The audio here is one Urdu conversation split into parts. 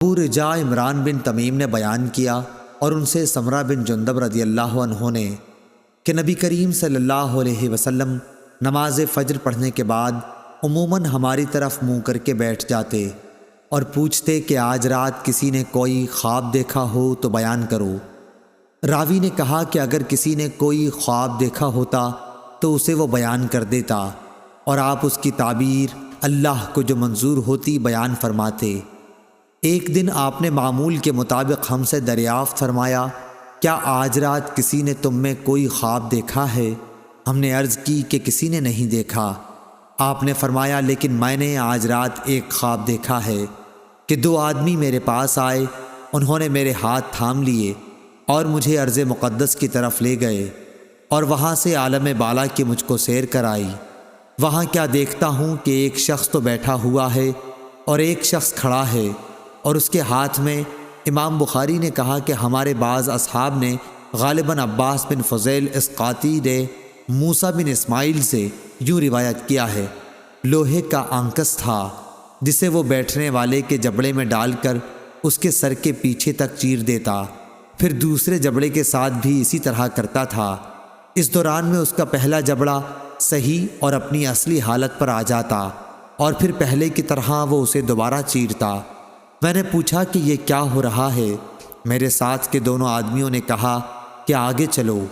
ابو رجاء عمران بن تمیم نے بیان کیا اور ان سے سمرہ بن جندب رضی اللہ عنہ نے کہ نبی کریم صلی اللہ علیہ وسلم نماز فجر پڑھنے کے بعد عموماً ہماری طرف منہ کر کے بیٹھ جاتے اور پوچھتے کہ آج رات کسی نے کوئی خواب دیکھا ہو تو بیان کرو۔ راوی نے کہا کہ اگر کسی نے کوئی خواب دیکھا ہوتا تو اسے وہ بیان کر دیتا اور آپ اس کی تعبیر اللہ کو جو منظور ہوتی بیان فرماتے۔ ایک دن آپ نے معمول کے مطابق ہم سے دریافت فرمایا، کیا آج رات کسی نے تم میں کوئی خواب دیکھا ہے؟ ہم نے عرض کی کہ کسی نے نہیں دیکھا۔ آپ نے فرمایا، لیکن میں نے آج رات ایک خواب دیکھا ہے کہ دو آدمی میرے پاس آئے، انہوں نے میرے ہاتھ تھام لیے اور مجھے ارض مقدس کی طرف لے گئے اور وہاں سے عالم بالا کی مجھ کو سیر کرائی۔ وہاں کیا دیکھتا ہوں کہ ایک شخص تو بیٹھا ہوا ہے اور ایک شخص کھڑا ہے اور اس کے ہاتھ میں، امام بخاری نے کہا کہ ہمارے بعض اصحاب نے غالباً عباس بن فضیل اسقاطی نے موسیٰ بن اسماعیل سے یوں روایت کیا ہے، لوہے کا آنکس تھا جسے وہ بیٹھنے والے کے جبڑے میں ڈال کر اس کے سر کے پیچھے تک چیر دیتا، پھر دوسرے جبڑے کے ساتھ بھی اسی طرح کرتا تھا۔ اس دوران میں اس کا پہلا جبڑا صحیح اور اپنی اصلی حالت پر آ جاتا اور پھر پہلے کی طرح وہ اسے دوبارہ چیرتا۔ میں نے پوچھا کہ یہ کیا ہو رہا ہے؟ میرے ساتھ کے دونوں آدمیوں نے کہا کہ آگے چلو۔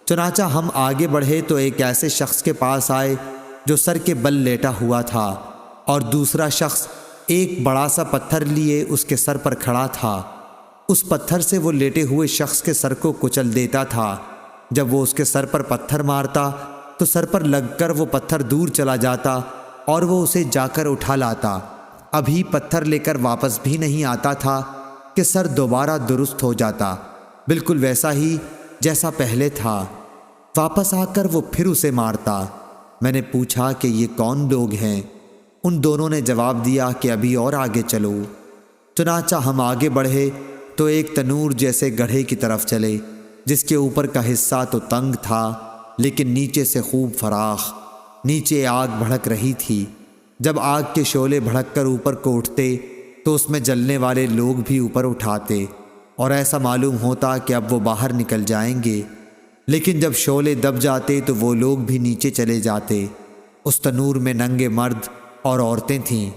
چنانچہ ہم آگے بڑھے تو ایک ایسے شخص کے پاس آئے جو سر کے بل لیٹا ہوا تھا اور دوسرا شخص ایک بڑا سا پتھر لیے اس کے سر پر کھڑا تھا۔ اس پتھر سے وہ لیٹے ہوئے شخص کے سر کو کچل دیتا تھا۔ جب وہ اس کے سر پر پتھر مارتا تو سر پر لگ کر وہ پتھر دور چلا جاتا اور وہ اسے جا کر اٹھا لاتا۔ ابھی پتھر لے کر واپس بھی نہیں آتا تھا کہ سر دوبارہ درست ہو جاتا، بالکل ویسا ہی جیسا پہلے تھا۔ واپس آ کر وہ پھر اسے مارتا۔ میں نے پوچھا کہ یہ کون لوگ ہیں؟ ان دونوں نے جواب دیا کہ ابھی اور آگے چلو۔ چنانچہ ہم آگے بڑھے تو ایک تنور جیسے گڑھے کی طرف چلے جس کے اوپر کا حصہ تو تنگ تھا لیکن نیچے سے خوب فراخ۔ نیچے آگ بھڑک رہی تھی۔ جب آگ کے شعلے بھڑک کر اوپر کو اٹھتے تو اس میں جلنے والے لوگ بھی اوپر اٹھاتے اور ایسا معلوم ہوتا کہ اب وہ باہر نکل جائیں گے، لیکن جب شعلے دب جاتے تو وہ لوگ بھی نیچے چلے جاتے۔ اس تنور میں ننگے مرد اور عورتیں تھیں۔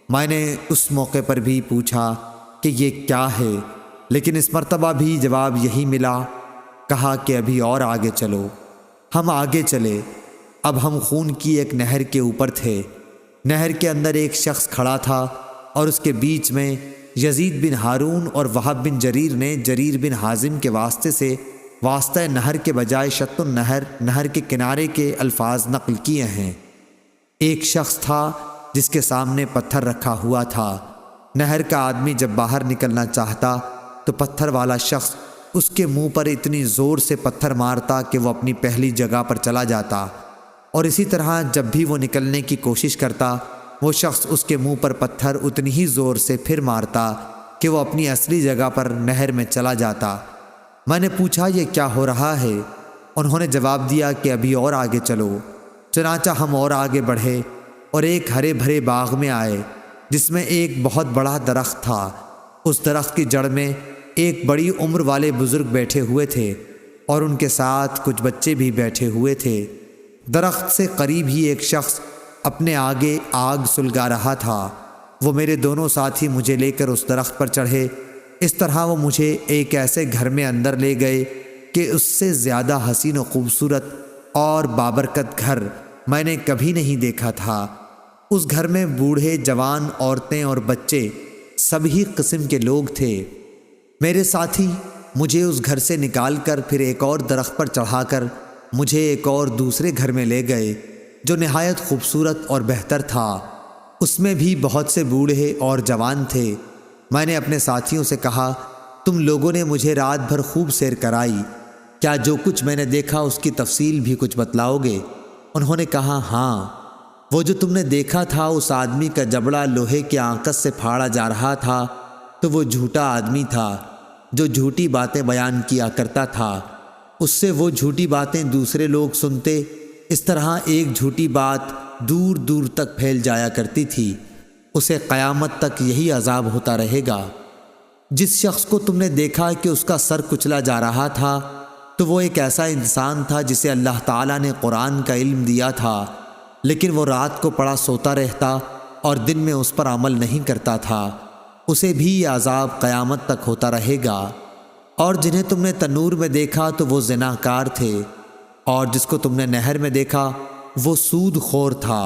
میں نے اس موقع پر بھی پوچھا کہ یہ کیا ہے، لیکن اس مرتبہ بھی جواب یہی ملا۔ کہا کہ ابھی اور آگے چلو۔ ہم آگے چلے۔ اب ہم خون کی ایک نہر کے اوپر تھے۔ نہر کے اندر ایک شخص کھڑا تھا اور اس کے بیچ میں یزید بن ہارون اور وہب بن جریر نے جریر بن حازم کے واسطے سے واسطہ نہر کے بجائے شط النہر، نہر کے کنارے کے الفاظ نقل کیے ہیں۔ ایک شخص تھا جس کے سامنے پتھر رکھا ہوا تھا۔ نہر کا آدمی جب باہر نکلنا چاہتا تو پتھر والا شخص اس کے منہ پر اتنی زور سے پتھر مارتا کہ وہ اپنی پہلی جگہ پر چلا جاتا، اور اسی طرح جب بھی وہ نکلنے کی کوشش کرتا وہ شخص اس کے منہ پر پتھر اتنی ہی زور سے پھر مارتا کہ وہ اپنی اصلی جگہ پر نہر میں چلا جاتا۔ میں نے پوچھا یہ کیا ہو رہا ہے؟ انہوں نے جواب دیا کہ ابھی اور آگے چلو۔ چنانچہ ہم اور آگے بڑھے اور ایک ہرے بھرے باغ میں آئے جس میں ایک بہت بڑا درخت تھا۔ اس درخت کی جڑ میں ایک بڑی عمر والے بزرگ بیٹھے ہوئے تھے اور ان کے ساتھ کچھ بچے بھی بیٹھے ہوئے تھے۔ درخت سے قریب ہی ایک شخص اپنے آگے آگ سلگا رہا تھا۔ وہ میرے دونوں ساتھی مجھے لے کر اس درخت پر چڑھے۔ اس طرح وہ مجھے ایک ایسے گھر میں اندر لے گئے کہ اس سے زیادہ حسین و خوبصورت اور بابرکت گھر میں نے کبھی نہیں دیکھا تھا۔ اس گھر میں بوڑھے، جوان، عورتیں اور بچے سبھی قسم کے لوگ تھے۔ میرے ساتھی مجھے اس گھر سے نکال کر پھر ایک اور درخت پر چڑھا کر مجھے ایک اور دوسرے گھر میں لے گئے جو نہایت خوبصورت اور بہتر تھا۔ اس میں بھی بہت سے بوڑھے اور جوان تھے۔ میں نے اپنے ساتھیوں سے کہا، تم لوگوں نے مجھے رات بھر خوب سیر کرائی، کیا جو کچھ میں نے دیکھا اس کی تفصیل بھی کچھ بتلاؤ گے؟ انہوں نے کہا، ہاں، وہ جو تم نے دیکھا تھا اس آدمی کا جبڑا لوہے کے آنکس سے پھاڑا جا رہا تھا تو وہ جھوٹا آدمی تھا جو جھوٹی باتیں بیان کیا کرتا تھا۔ اس سے وہ جھوٹی باتیں دوسرے لوگ سنتے، اس طرح ایک جھوٹی بات دور دور تک پھیل جایا کرتی تھی۔ اسے قیامت تک یہی عذاب ہوتا رہے گا۔ جس شخص کو تم نے دیکھا کہ اس کا سر کچلا جا رہا تھا تو وہ ایک ایسا انسان تھا جسے اللہ تعالیٰ نے قرآن کا علم دیا تھا، لیکن وہ رات کو پڑا سوتا رہتا اور دن میں اس پر عمل نہیں کرتا تھا۔ اسے بھی یہ عذاب قیامت تک ہوتا رہے گا۔ اور جنہیں تم نے تنور میں دیکھا تو وہ زناکار تھے، اور جس کو تم نے نہر میں دیکھا وہ سود خور تھا،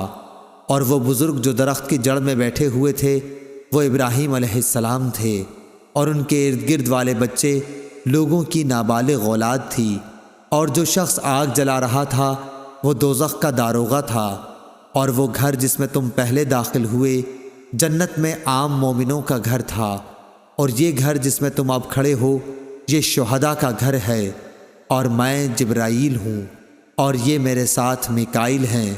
اور وہ بزرگ جو درخت کی جڑ میں بیٹھے ہوئے تھے وہ ابراہیم علیہ السلام تھے، اور ان کے ارد گرد والے بچے لوگوں کی نابالغ اولاد تھی۔ اور جو شخص آگ جلا رہا تھا وہ دوزخ کا داروغہ تھا، اور وہ گھر جس میں تم پہلے داخل ہوئے جنت میں عام مومنوں کا گھر تھا، اور یہ گھر جس میں تم اب کھڑے ہو یہ شہداء کا گھر ہے، اور میں جبرائیل ہوں اور یہ میرے ساتھ میکائیل ہیں۔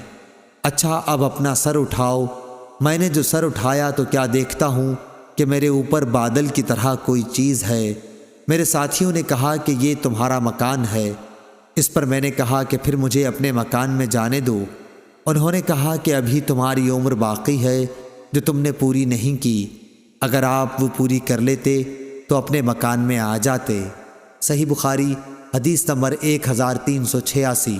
اچھا اب اپنا سر اٹھاؤ۔ میں نے جو سر اٹھایا تو کیا دیکھتا ہوں کہ میرے اوپر بادل کی طرح کوئی چیز ہے۔ میرے ساتھیوں نے کہا کہ یہ تمہارا مکان ہے۔ اس پر میں نے کہا کہ پھر مجھے اپنے مکان میں جانے دو۔ انہوں نے کہا کہ ابھی تمہاری عمر باقی ہے جو تم نے پوری نہیں کی، اگر آپ وہ پوری کر لیتے تو اپنے مکان میں آ جاتے۔ صحیح بخاری حدیث نمبر 1386۔